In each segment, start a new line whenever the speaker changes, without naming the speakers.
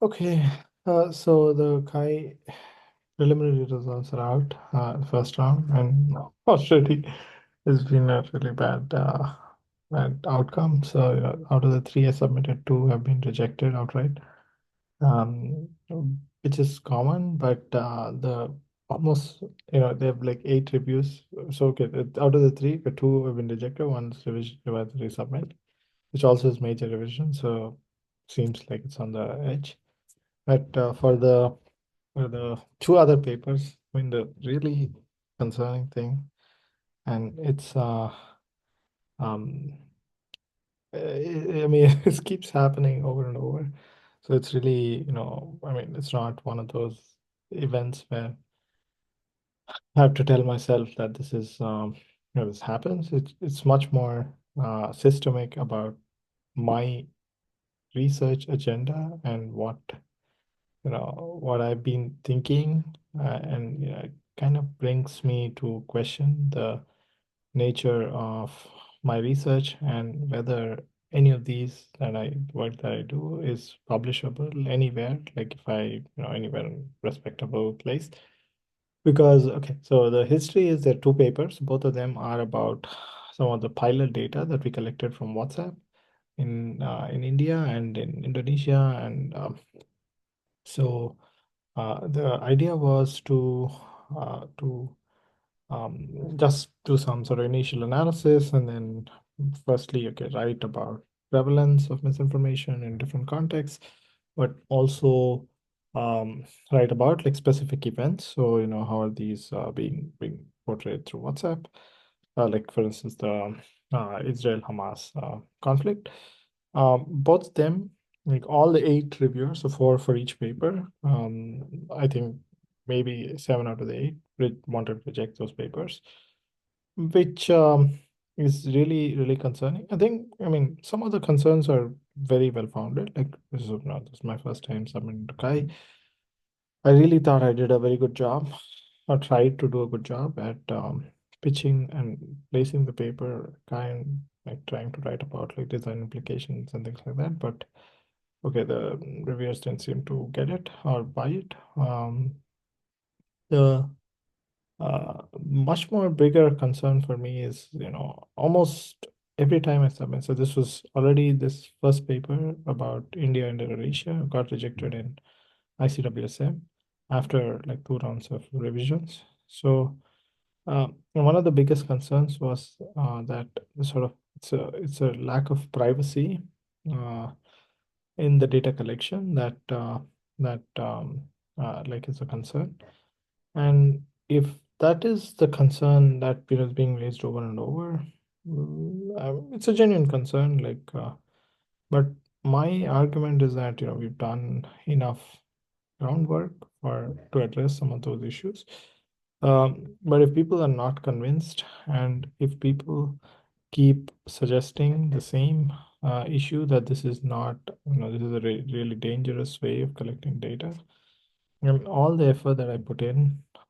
Okay, so the Kai preliminary results are out, first round, and already it's been a really bad outcome. So, out of the three I submitted, two have been rejected outright, um, which is common, but the almost, they have like 8 reviews. So, okay, out of the three, the two have been rejected, one's revision, revised, resubmit, which also is major revision. So, seems like it's on the edge. But for the two other papers, I mean, the really concerning thing, and it's um I mean, it keeps happening over and over. So it's really, I mean, it's not one of those events where I have to tell myself that this is this happens. It's much more systemic about my research agenda and what I've been thinking, and it kind of brings me to question the nature of my research and whether any of these work that I do is publishable anywhere, like if anywhere in respectable place. Because okay, so the history is there are two papers, both of them are about some of the pilot data that we collected from WhatsApp in India and in Indonesia, and so the idea was to just do some sort of initial analysis and then firstly, okay, write about prevalence of misinformation in different contexts, but also write about like specific events. So, how are these being portrayed through WhatsApp? Like for instance, the Israel-Hamas conflict. Both of them, like all the 8 reviewers, so four for each paper, I think maybe 7 out of the 8 wanted to reject those papers, which is really, really concerning. I think, I mean, some of the concerns are very well founded. Like, this is my first time submitting to Kai. I really thought I did a very good job, or tried to do a good job at pitching and placing the paper, kind like trying to write about like design implications and things like that. But okay, the reviewers didn't seem to get it or buy it. The much more bigger concern for me is, almost every time I submit. So this was already this first paper about India and Indonesia got rejected in ICWSM after like 2 rounds of revisions. So and one of the biggest concerns was that sort of it's a lack of privacy uh, in the data collection that like is a concern. And if that is the concern that is being raised over and over, it's a genuine concern. But my argument is that we've done enough groundwork for to address some of those issues. But if people are not convinced, and if people keep suggesting the same issue that this is not, this is a really dangerous way of collecting data, and all the effort that I put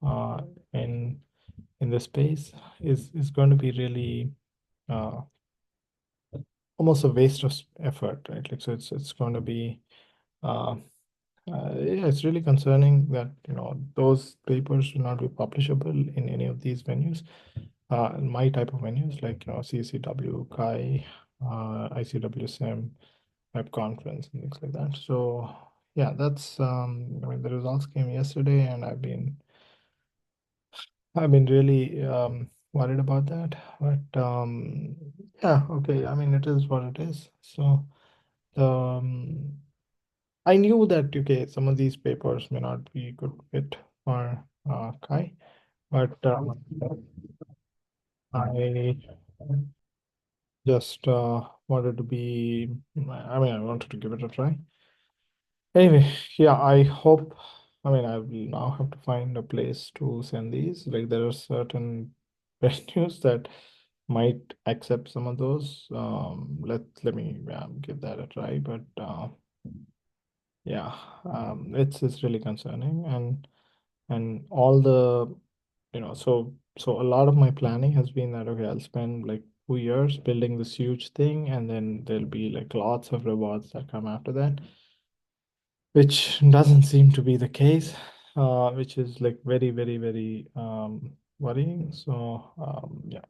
uh, in in this space is going to be really uh, almost a waste of effort, right? Like so, it's going to be uh, yeah, it's really concerning that those papers will not be publishable in any of these venues, my type of venues like CCW, Kai, ICWSM, Web Conference, and things like that. So yeah, that's I mean the results came yesterday, and I've been really worried about that. But yeah, okay. I mean, it is what it is. So um, I knew that okay, some of these papers may not be good fit for Kai, but I just wanted to be. I mean, I wanted to give it a try. Anyway, yeah, I hope. I mean, I will now have to find a place to send these. Like, there are certain venues that might accept some of those. Let me give that a try. But yeah, it's really concerning, and all the so a lot of my planning has been that okay, I'll spend like 2 years building this huge thing, and then there'll be like lots of rewards that come after that. which doesn't seem to be the case, which is like very, very, very worrying. So yeah,